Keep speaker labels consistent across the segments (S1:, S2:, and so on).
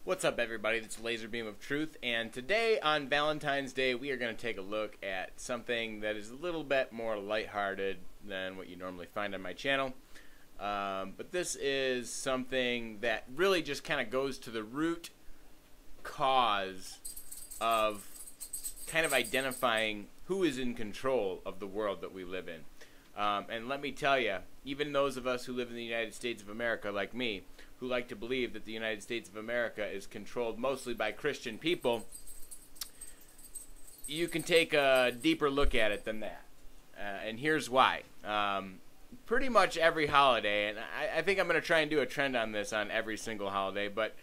S1: What's up, everybody? It's Laser Beam of Truth, and today on Valentine's Day we are going to take a look at something that is a little bit more lighthearted than what you normally find on my channel. But this is something that really just kind of goes to the root cause of kind of identifying who is in control of the world that we live in. And let me tell you, even those of us who live in the United States of America, like me, who like to believe that the United States of America is controlled mostly by Christian people, you can take a deeper look at it than that. And here's why. Pretty much every holiday, and I think I'm going to try and do a trend on this on every single holiday, but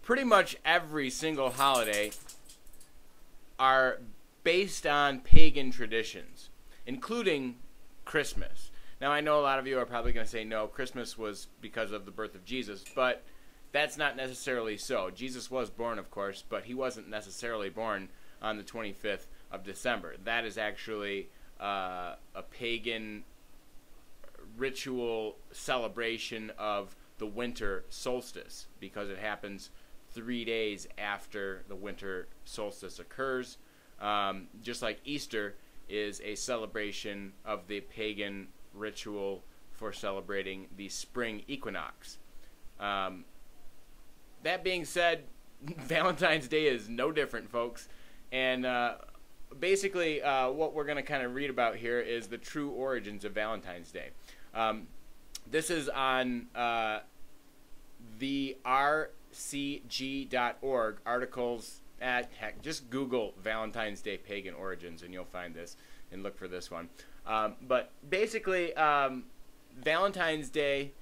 S1: pretty much every single holiday are based on pagan traditions, including Christmas. Now, I know a lot of you are probably going to say, no, Christmas was because of the birth of Jesus, but that's not necessarily so. Jesus was born, of course, but he wasn't necessarily born on the 25th of December. That is actually a pagan ritual celebration of the winter solstice, because it happens 3 days after the winter solstice occurs. Just like Easter is a celebration of the pagan ritual for celebrating the spring equinox. That being said, Valentine's Day is no different, folks. And basically what we're going to kind of read about here is the true origins of Valentine's Day. This is on the rcg.org articles. Heck, just Google Valentine's Day pagan origins and you'll find this, and look for this one. But basically, Valentine's Day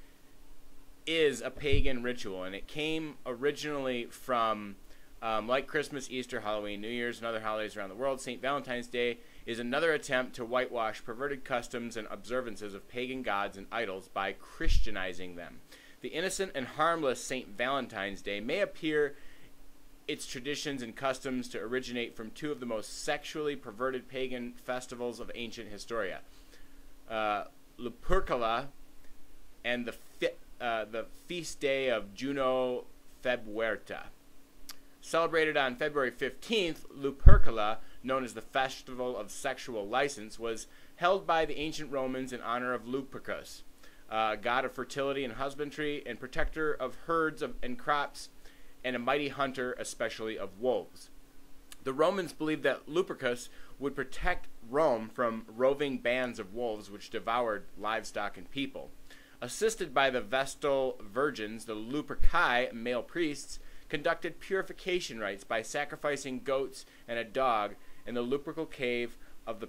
S1: is a pagan ritual, and it came originally from, like Christmas, Easter, Halloween, New Year's, and other holidays around the world. St. Valentine's Day is another attempt to whitewash perverted customs and observances of pagan gods and idols by Christianizing them. The innocent and harmless St. Valentine's Day may appear its traditions and customs to originate from two of the most sexually perverted pagan festivals of ancient Historia, Lupercalia and the feast day of Juno Februarta. Celebrated on February 15th, Lupercalia, known as the Festival of Sexual License, was held by the ancient Romans in honor of Lupercus, god of fertility and husbandry and protector of herds and crops, and a mighty hunter, especially of wolves. The Romans believed that Lupercus would protect Rome from roving bands of wolves which devoured livestock and people. Assisted by the Vestal virgins, the Luperci, male priests, conducted purification rites by sacrificing goats and a dog in the Lupercal cave of the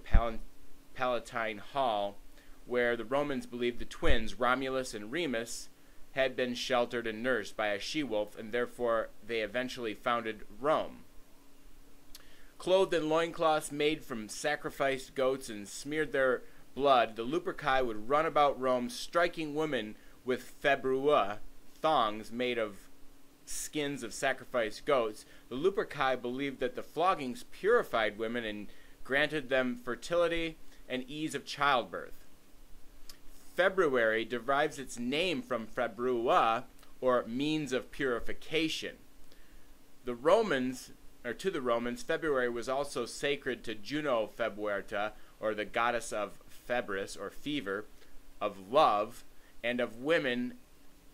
S1: Palatine Hall, where the Romans believed the twins, Romulus and Remus, had been sheltered and nursed by a she-wolf, and therefore they eventually founded Rome. Clothed in loincloths made from sacrificed goats and smeared their blood, the Luperci would run about Rome striking women with februa, thongs made of skins of sacrificed goats. The Luperci believed that the floggings purified women and granted them fertility and ease of childbirth. February derives its name from februa, or means of purification. To the Romans, February was also sacred to Juno Februarta, or the goddess of febris, or fever, of love, and of women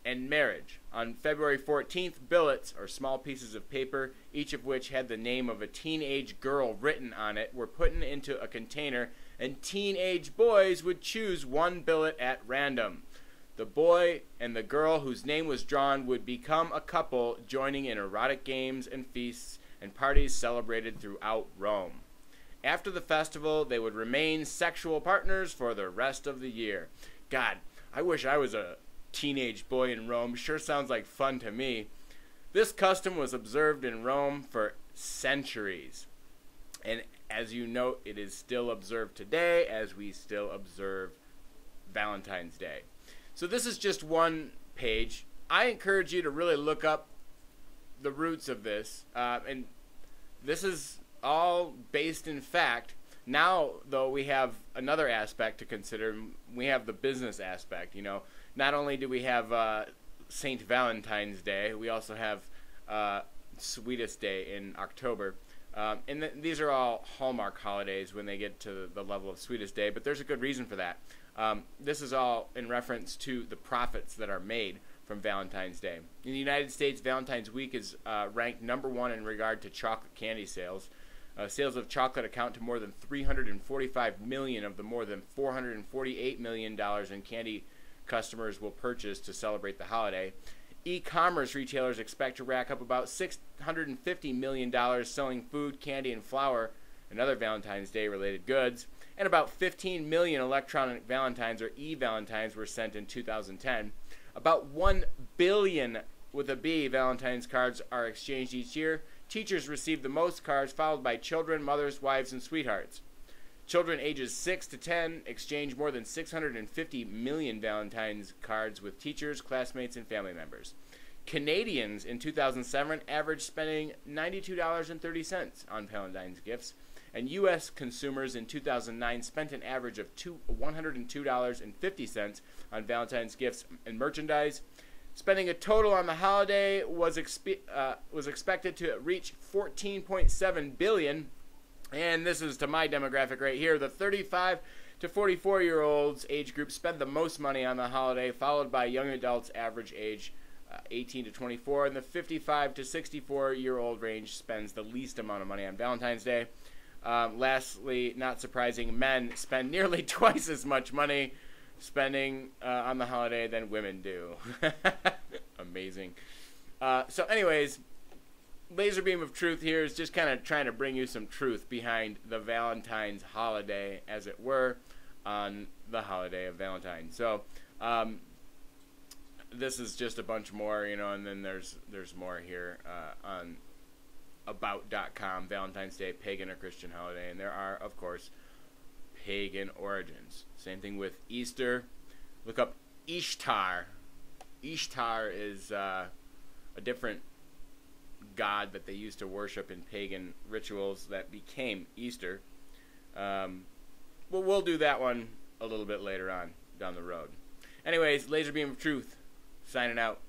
S1: and marriage. On February 14th, billets, or small pieces of paper, each of which had the name of a teenage girl written on it, were put into a container, and teenage boys would choose one billet at random. The boy and the girl whose name was drawn would become a couple, joining in erotic games and feasts and parties celebrated throughout Rome. After the festival, they would remain sexual partners for the rest of the year. God, I wish I was a teenage boy in Rome. Sure sounds like fun to me. This custom was observed in Rome for centuries. And as you note, it is still observed today, as we still observe Valentine's Day. So this is just one page. I encourage you to really look up the roots of this. And this is all based in fact. Now, though, we have another aspect to consider. We have the business aspect. You know, not only do we have St. Valentine's Day, we also have Sweetest Day in October. And these are all Hallmark holidays when they get to the level of Sweetest Day, but there's a good reason for that. This is all in reference to the profits that are made from Valentine's Day. In the United States, Valentine's Week is ranked #1 in regard to chocolate candy sales. Sales of chocolate account to more than $345 million of the more than $448 million in candy customers will purchase to celebrate the holiday. E-commerce retailers expect to rack up about $650 million selling food, candy, and flour and other Valentine's Day related goods, and about 15 million electronic Valentines or e-Valentines were sent in 2010. About 1 billion with a B Valentine's cards are exchanged each year. Teachers receive the most cards, followed by children, mothers, wives, and sweethearts. Children ages 6 to 10 exchange more than 650 million Valentine's cards with teachers, classmates, and family members. Canadians in 2007 averaged spending $92.30 on Valentine's gifts, and U.S. consumers in 2009 spent an average of $102.50 on Valentine's gifts and merchandise. Spending a total on the holiday was expected to reach $14.7 billion. And this is to my demographic right here. The 35 to 44-year-olds age group spend the most money on the holiday, followed by young adults average age 18 to 24. And the 55 to 64-year-old range spends the least amount of money on Valentine's Day. Lastly, not surprising, men spend nearly twice as much money spending on the holiday than women do. Amazing. So anyways, Laser Beam of Truth here is just kind of trying to bring you some truth behind the Valentine's holiday, as it were, on the holiday of Valentine's. So this is just a bunch more, you know, and then there's more here on about.com, Valentine's Day, pagan or Christian holiday, and there are, of course, pagan origins. Same thing with Easter. Look up Ishtar. Ishtar is a different god that they used to worship in pagan rituals that became Easter. Well, we'll do that one a little bit later on down the road. Anyways, Laser Beam of Truth, signing out.